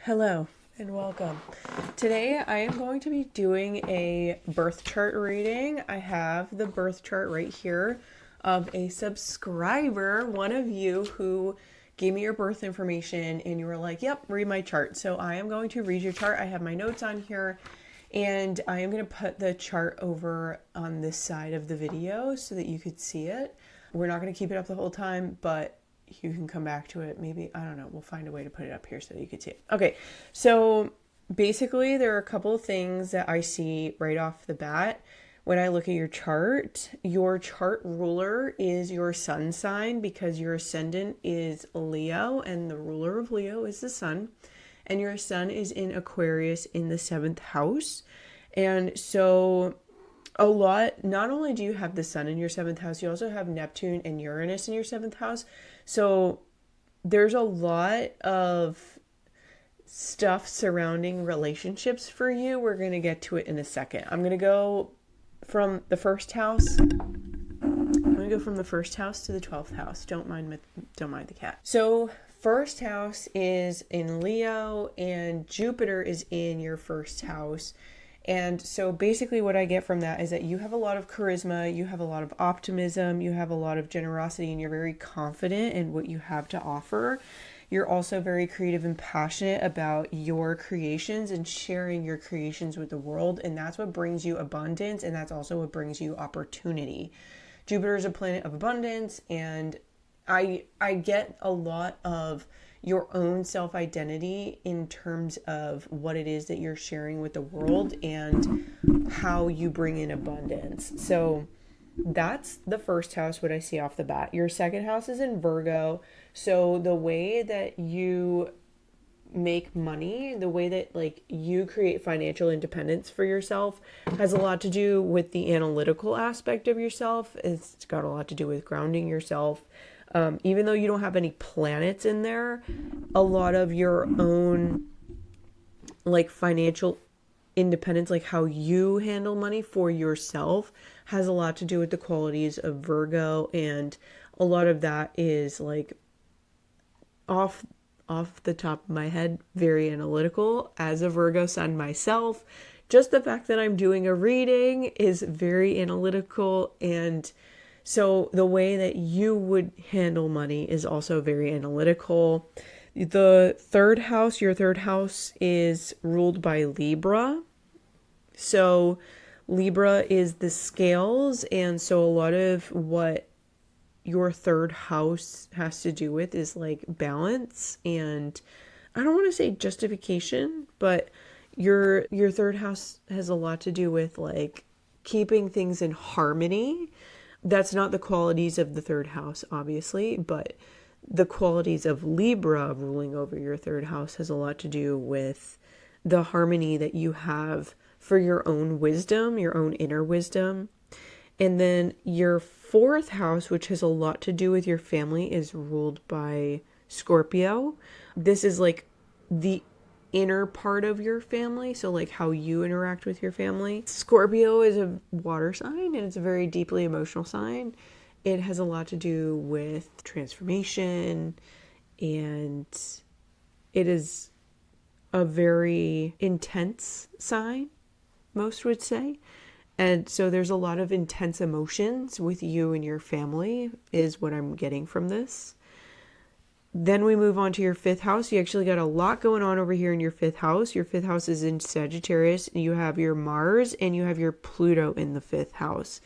Hello and welcome. Today I am going to be doing a birth chart reading. I have the birth chart right here of a subscriber, one of you who gave me your birth information and you were like, yep, read my chart. So I am going to read your chart. I have my notes on here and I am going to put the chart over on this side of the video so that you could see it. We're not going to keep it up the whole time, but you can come back to it. Maybe, I don't know, we'll find a way to put it up here so that you can see it. Okay, so basically there are a couple of things that I see right off the bat when I look at your chart. Your chart ruler is your sun sign because your ascendant is Leo and the ruler of Leo is the sun. And your sun is in Aquarius in the 7th house. And so not only do you have the sun in your 7th house, you also have Neptune and Uranus in your 7th house. So there's a lot of stuff surrounding relationships for you. We're going to get to it in a second. I'm going to go from the first house. I'm going to go from the first house to the 12th house. Don't mind the cat. So first house is in Leo and Jupiter is in your first house. And so basically what I get from that is that you have a lot of charisma, you have a lot of optimism, you have a lot of generosity, and you're very confident in what you have to offer. You're also very creative and passionate about your creations and sharing your creations with the world. And that's what brings you abundance. And that's also what brings you opportunity. Jupiter is a planet of abundance. And I get a lot of your own self-identity in terms of what it is that you're sharing with the world and how you bring in abundance. So that's the first house, what I see off the bat. Your second house is in Virgo. So the way that you make money, the way that you create financial independence for yourself has a lot to do with the analytical aspect of yourself. It's got a lot to do with grounding yourself. Even though you don't have any planets in there, a lot of your own financial independence, how you handle money for yourself, has a lot to do with the qualities of Virgo, and a lot of that is off the top of my head, very analytical. As a Virgo sun myself, just the fact that I'm doing a reading is very analytical, and so the way that you would handle money is also very analytical. The third house, your third house, is ruled by Libra. So Libra is the scales, and so a lot of what your third house has to do with is balance, and I don't want to say justification, but your third house has a lot to do with keeping things in harmony. That's not the qualities of the third house, obviously, but the qualities of Libra ruling over your third house has a lot to do with the harmony that you have for your own wisdom, your own inner wisdom. And then your fourth house, which has a lot to do with your family, is ruled by Scorpio. This is the inner part of your family, so how you interact with your family. Scorpio is a water sign, and it's a very deeply emotional sign. It has a lot to do with transformation, and it is a very intense sign, most would say. And so there's a lot of intense emotions with you and your family, is what I'm getting from this. Then we move on to your fifth house. You actually got a lot going on over here in your fifth house. Your fifth house is in Sagittarius. You have your Mars and you have your Pluto in the fifth house.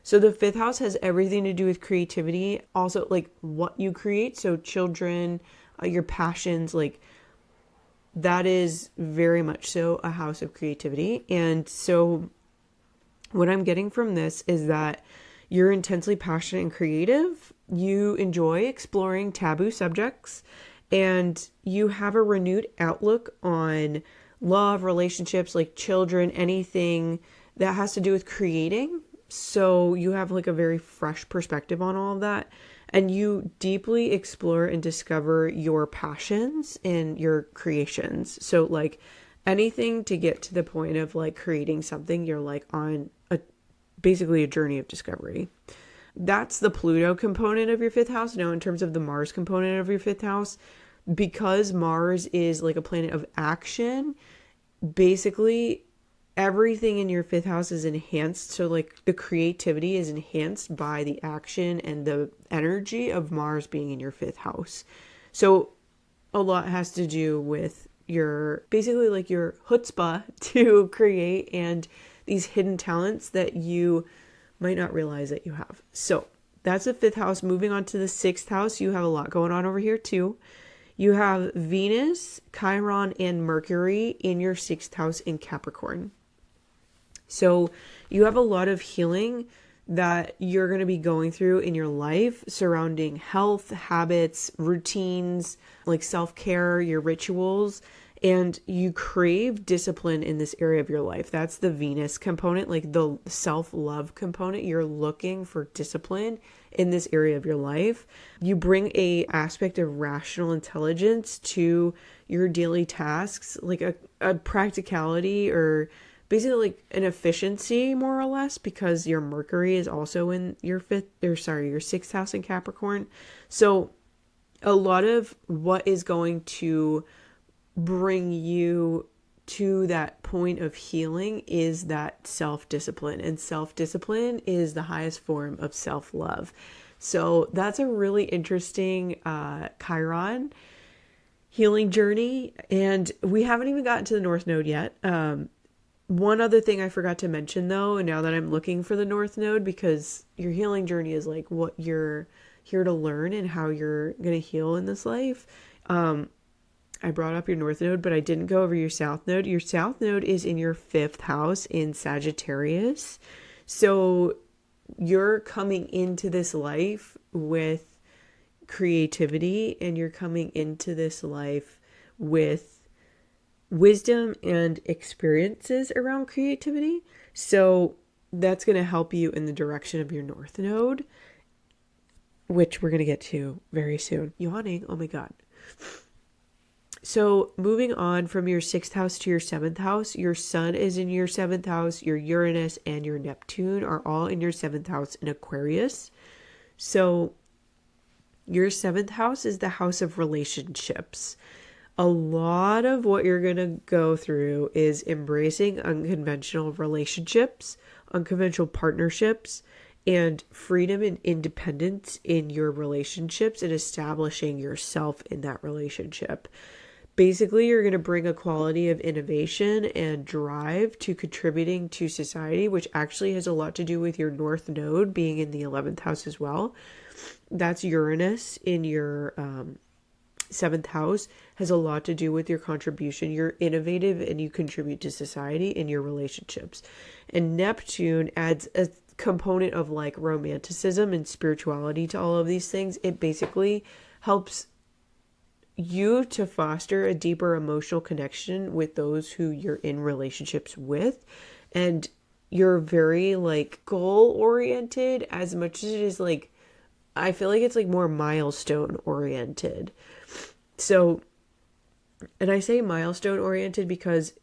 So the fifth house has everything to do with creativity. Also, what you create. So children, your passions, that is very much so a house of creativity. And so what I'm getting from this is that you're intensely passionate and creative. You enjoy exploring taboo subjects, and you have a renewed outlook on love, relationships, children, anything that has to do with creating. So you have a very fresh perspective on all of that, and you deeply explore and discover your passions and your creations. So anything to get to the point of creating something, you're on basically a journey of discovery. That's the Pluto component of your fifth house. Now, in terms of the Mars component of your fifth house, because Mars is like a planet of action, basically everything in your fifth house is enhanced. So like the creativity is enhanced by the action and the energy of Mars being in your fifth house. So a lot has to do with your basically like your chutzpah to create and these hidden talents that you might not realize that you have. So that's the fifth house. Moving on to the sixth house, you have a lot going on over here too. You have Venus, Chiron, and Mercury in your sixth house in Capricorn. So you have a lot of healing that you're going to be going through in your life surrounding health, habits, routines, like self-care, your rituals, and you crave discipline in this area of your life. That's the Venus component, like the self-love component. You're looking for discipline in this area of your life. You bring a aspect of rational intelligence to your daily tasks, like a practicality or basically like an efficiency more or less, because your Mercury is also in your your sixth house in Capricorn. So a lot of what is going to bring you to that point of healing is that self-discipline, and self-discipline is the highest form of self-love. So that's a really interesting Chiron healing journey, and we haven't even gotten to the North Node yet. One other thing I forgot to mention though, and now that I'm looking for the North Node, because your healing journey is like what you're here to learn and how you're going to heal in this life. I brought up your North Node, but I didn't go over your South Node. Your South Node is in your fifth house in Sagittarius. So you're coming into this life with creativity, and you're coming into this life with wisdom and experiences around creativity. So that's going to help you in the direction of your North Node, which we're going to get to very soon. Yawning. Oh my God. So moving on from your sixth house to your seventh house, your sun is in your seventh house, your Uranus and your Neptune are all in your seventh house in Aquarius. So your seventh house is the house of relationships. A lot of what you're going to go through is embracing unconventional relationships, unconventional partnerships, and freedom and independence in your relationships and establishing yourself in that relationship. Basically, you're going to bring a quality of innovation and drive to contributing to society, which actually has a lot to do with your North Node being in the 11th house as well. That's Uranus in your seventh house, has a lot to do with your contribution. You're innovative and you contribute to society in your relationships. And Neptune adds a component of like romanticism and spirituality to all of these things. It basically helps you to foster a deeper emotional connection with those who you're in relationships with. And you're very like goal oriented as much as it is like, I feel like it's like more milestone oriented. So, and I say milestone oriented because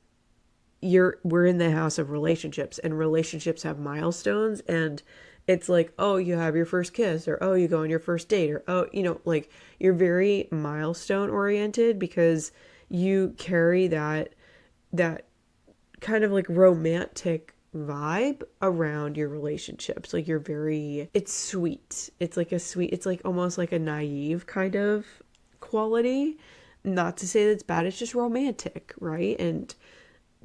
we're in the house of relationships, and relationships have milestones, and it's like, oh, you have your first kiss, or oh, you go on your first date, or oh, like you're very milestone oriented because you carry that kind of like romantic vibe around your relationships. Like it's sweet. It's like it's like almost like a naive kind of quality. Not to say that's bad, it's just romantic, right? And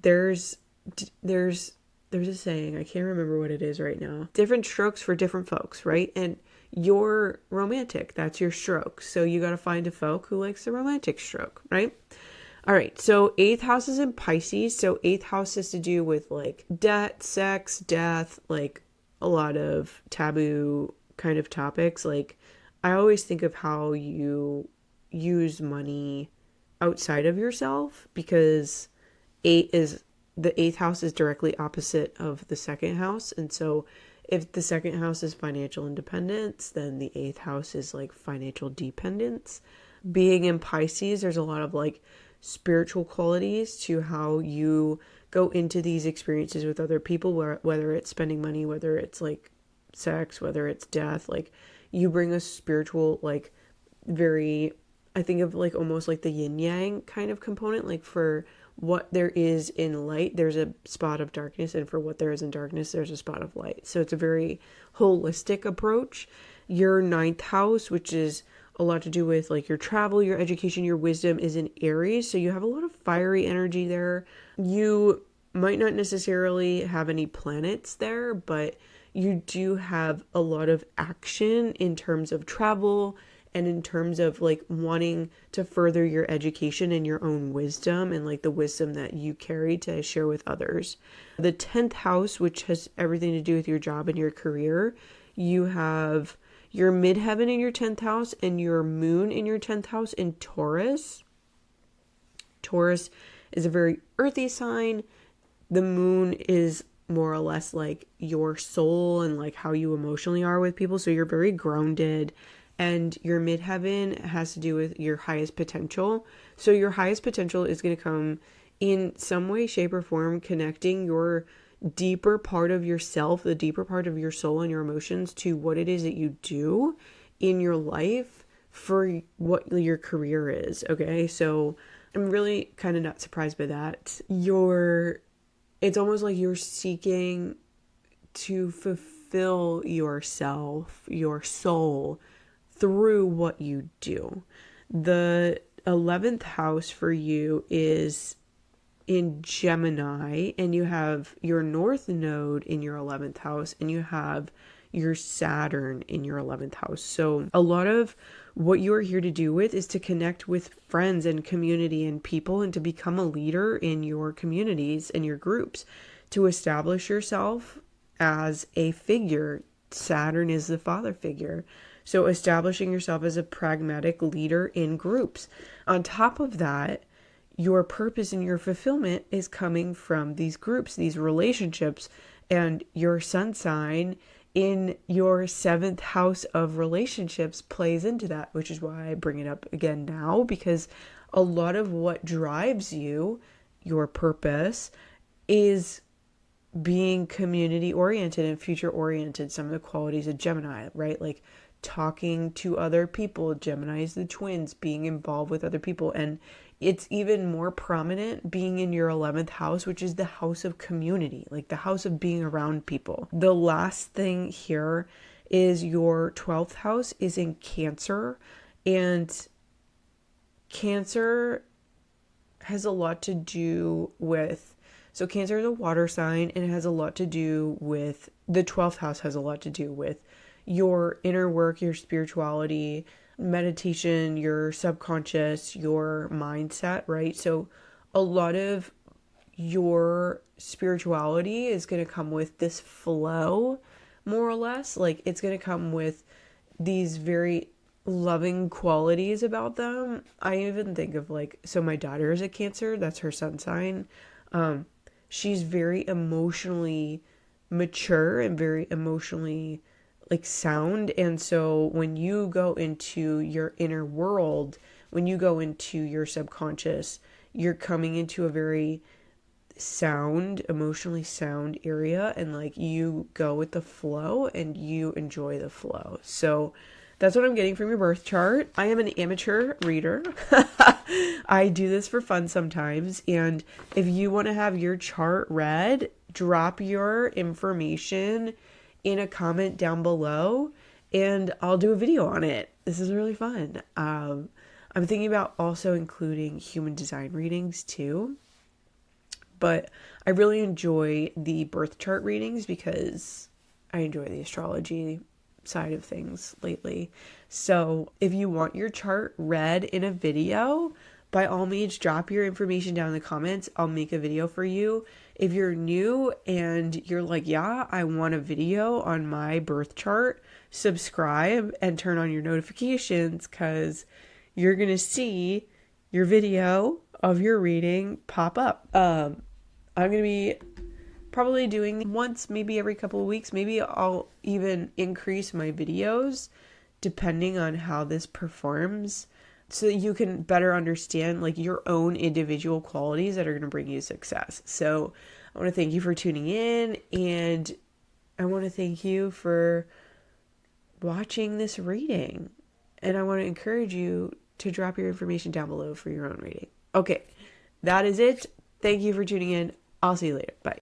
there's a saying, I can't remember what it is right now. Different strokes for different folks, right? And you're romantic, that's your stroke. So you got to find a folk who likes the romantic stroke, right? All right, so 8th house is in Pisces. So 8th house has to do with like debt, sex, death, like a lot of taboo kind of topics. Like I always think of how you use money outside of yourself, because the 8th house is directly opposite of the 2nd house. And so if the 2nd house is financial independence, then the 8th house is like financial dependence. Being in Pisces, there's a lot of like spiritual qualities to how you go into these experiences with other people, whether it's spending money, whether it's like sex, whether it's death. Like you bring a spiritual, like very I think of like almost like the yin yang kind of component. Like for what there is in light, there's a spot of darkness, and for what there is in darkness, there's a spot of light. So it's a very holistic approach. Your ninth house, which is a lot to do with like your travel, your education, your wisdom, is in Aries. So you have a lot of fiery energy there. You might not necessarily have any planets there, but you do have a lot of action in terms of travel and in terms of like wanting to further your education and your own wisdom and like the wisdom that you carry to share with others. The 10th house, which has everything to do with your job and your career, you have your midheaven in your 10th house and your moon in your 10th house in Taurus. Taurus is a very earthy sign. The moon is more or less like your soul and like how you emotionally are with people. So you're very grounded. And your midheaven has to do with your highest potential. So your highest potential is going to come in some way, shape, or form, connecting your deeper part of yourself, the deeper part of your soul and your emotions to what it is that you do in your life for what your career is. Okay. So I'm really kind of not surprised by that. It's almost like you're seeking to fulfill yourself, your soul, through what you do. The 11th house for you is in Gemini, and you have your North Node in your 11th house, and you have your Saturn in your 11th house. So a lot of what you're here to do with is to connect with friends and community and people, and to become a leader in your communities and your groups, to establish yourself as a figure. Saturn is the father figure. So establishing yourself as a pragmatic leader in groups. On top of that, your purpose and your fulfillment is coming from these groups, these relationships, and your sun sign in your 7th house of relationships plays into that, which is why I bring it up again now, because a lot of what drives you, your purpose, is being community oriented and future oriented. Some of the qualities of Gemini, right? Like talking to other people. Gemini is the twins, being involved with other people. And it's even more prominent being in your 11th house, which is the house of community, like the house of being around people. The last thing here is your 12th house is in Cancer, and Cancer has a lot to do with, so Cancer is a water sign, and it has a lot to do with, the 12th house has a lot to do with your inner work, your spirituality, meditation, your subconscious, your mindset, right? So a lot of your spirituality is going to come with this flow, more or less. Like it's going to come with these very loving qualities about them. I even think of like, so my daughter is a Cancer, that's her sun sign. She's very emotionally mature and very emotionally like sound. And so when you go into your inner world, when you go into your subconscious, you're coming into a very sound, emotionally sound area, and like you go with the flow and you enjoy the flow. So that's what I'm getting from your birth chart. I am an amateur reader. I do this for fun sometimes. And if you want to have your chart read, drop your information in a comment down below and I'll do a video on it. This is really fun. I'm thinking about also including human design readings too. But I really enjoy the birth chart readings because I enjoy the astrology side of things lately. So if you want your chart read in a video, by all means, drop your information down in the comments. I'll make a video for you. If you're new and you're like, yeah, I want a video on my birth chart, subscribe and turn on your notifications because you're going to see your video of your reading pop up. I'm going to be probably doing once, maybe every couple of weeks. Maybe I'll even increase my videos depending on how this performs, so that you can better understand like your own individual qualities that are going to bring you success. So I want to thank you for tuning in, and I want to thank you for watching this reading. And I want to encourage you to drop your information down below for your own reading. Okay, that is it. Thank you for tuning in. I'll see you later. Bye.